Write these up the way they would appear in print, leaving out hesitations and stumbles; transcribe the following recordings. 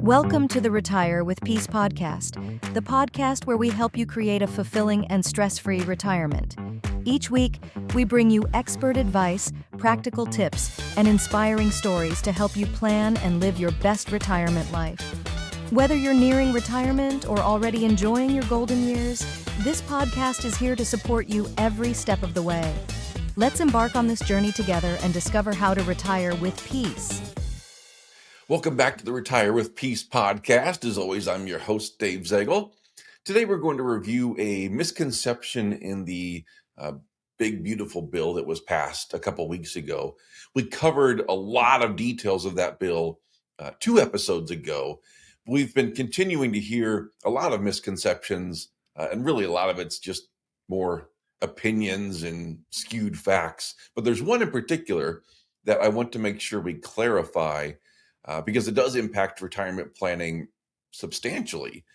Welcome to the Retire with Peace podcast, the podcast where we help you create a fulfilling and stress-free retirement. Each week, we bring you expert advice, practical tips, and inspiring stories to help you plan and live your best retirement life. Whether you're nearing retirement or already enjoying your golden years, this podcast is here to support you every step of the way. Let's embark on this journey together and discover how to retire with peace. Welcome back to the Retire with Peace podcast. As always, I'm your host, Dave Zaegel. Today, we're going to review a misconception in the big, beautiful bill that was passed a couple weeks ago. We covered a lot of details of that bill 2 episodes ago. We've been continuing to hear a lot of misconceptions, and really a lot of it's just more opinions and skewed facts. But there's one in particular that I want to make sure we clarify because it does impact retirement planning substantially.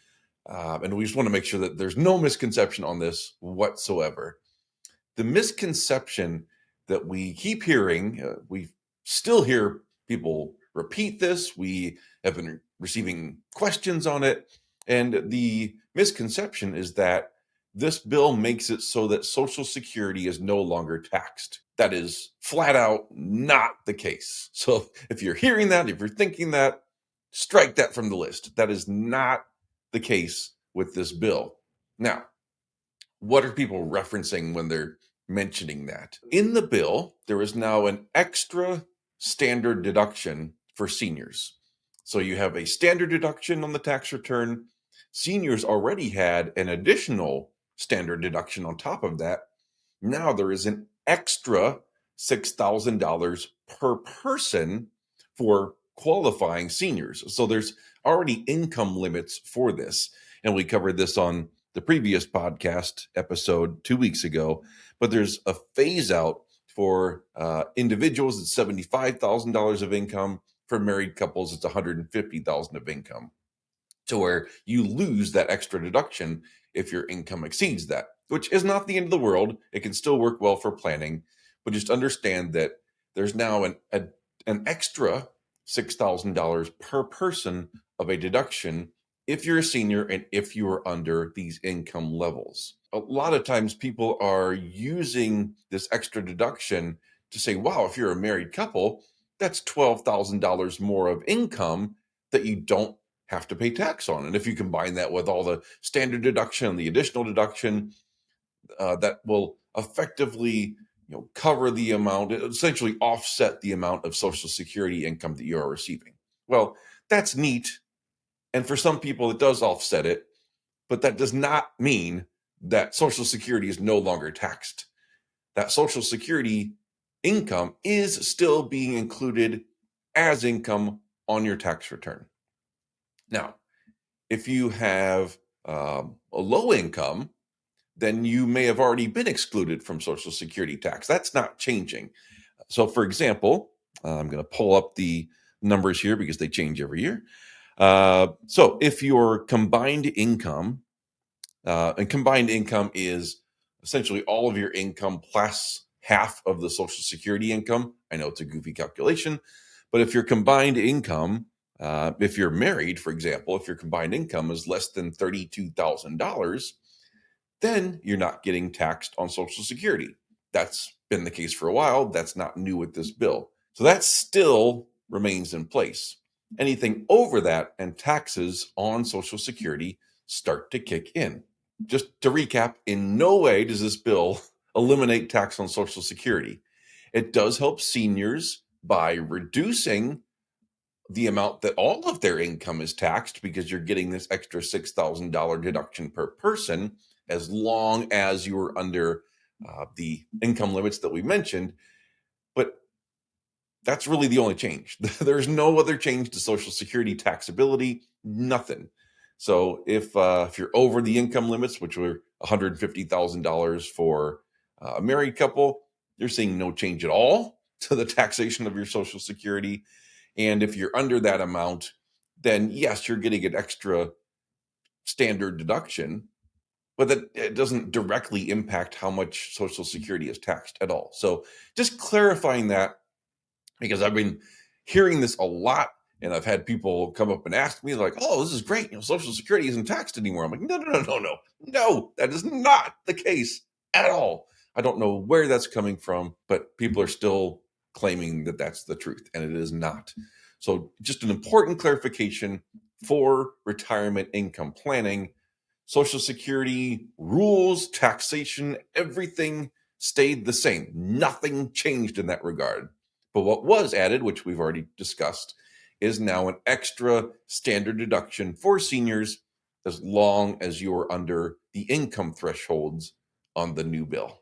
And we just want to make sure that there's no misconception on this whatsoever. The misconception that we keep hearing, we still hear people repeat this. We have been receiving questions on it. And the misconception is that this bill makes it so that Social Security is no longer taxed. That is flat out not the case. So if you're hearing that, if you're thinking that, strike that from the list. That is not the case with this bill. Now, what are people referencing when they're mentioning that? In the bill, there is now an extra standard deduction for seniors. So you have a standard deduction on the tax return. Seniors already had an additional standard deduction on top of that. Now there is an extra $6,000 per person for qualifying seniors. So there's already income limits for this. And we covered this on the previous podcast episode 2 weeks ago. But there's a phase out for individuals, it's $75,000 of income. For married couples, it's $150,000 of income, to where you lose that extra deduction if your income exceeds that, which is not the end of the world. It can still work well for planning, but just understand that there's now an extra $6,000 per person of a deduction if you're a senior and if you are under these income levels. A lot of times people are using this extra deduction to say, wow, if you're a married couple, that's $12,000 more of income that you don't have to pay tax on. And if you combine that with all the standard deduction and the additional deduction, that will effectively cover the amount, essentially offset the amount of Social Security income that you are receiving. Well, that's neat. And for some people, it does offset it, but that does not mean that Social Security is no longer taxed. That Social Security income is still being included as income on your tax return. Now, if you have a low income, then you may have already been excluded from Social Security tax. That's not changing. So, for example, I'm going to pull up the numbers here because they change every year. So if your combined income, and combined income is essentially all of your income plus half of the Social Security income. I know it's a goofy calculation, but if your combined income, if you're married, for example, if your combined income is less than $32,000, then you're not getting taxed on Social Security. That's been the case for a while. That's not new with this bill. So that still remains in place. Anything over that and taxes on Social Security start to kick in. Just to recap, in no way does this bill eliminate tax on Social Security. It does help seniors by reducing the amount that all of their income is taxed, because you're getting this extra $6,000 deduction per person as long as you are under the income limits that we mentioned. But that's really the only change. There's no other change to Social Security taxability, nothing. So if you're over the income limits, which were $150,000 for a married couple, you're seeing no change at all to the taxation of your Social Security. And if you're under that amount, then yes, you're getting an extra standard deduction, but that it doesn't directly impact how much Social Security is taxed at all. So just clarifying that, because I've been hearing this a lot And I've had people come up and ask me like, "Oh, this is great. Social Security isn't taxed anymore." I'm like, "No, no, no, no, no. No, that is not the case at all." I don't know where that's coming from, but people are still claiming that that's the truth, and it is not. So just an important clarification for retirement income planning. Social Security rules, taxation, everything stayed the same. Nothing changed in that regard. But what was added, which we've already discussed, is now an extra standard deduction for seniors as long as you're under the income thresholds on the new bill.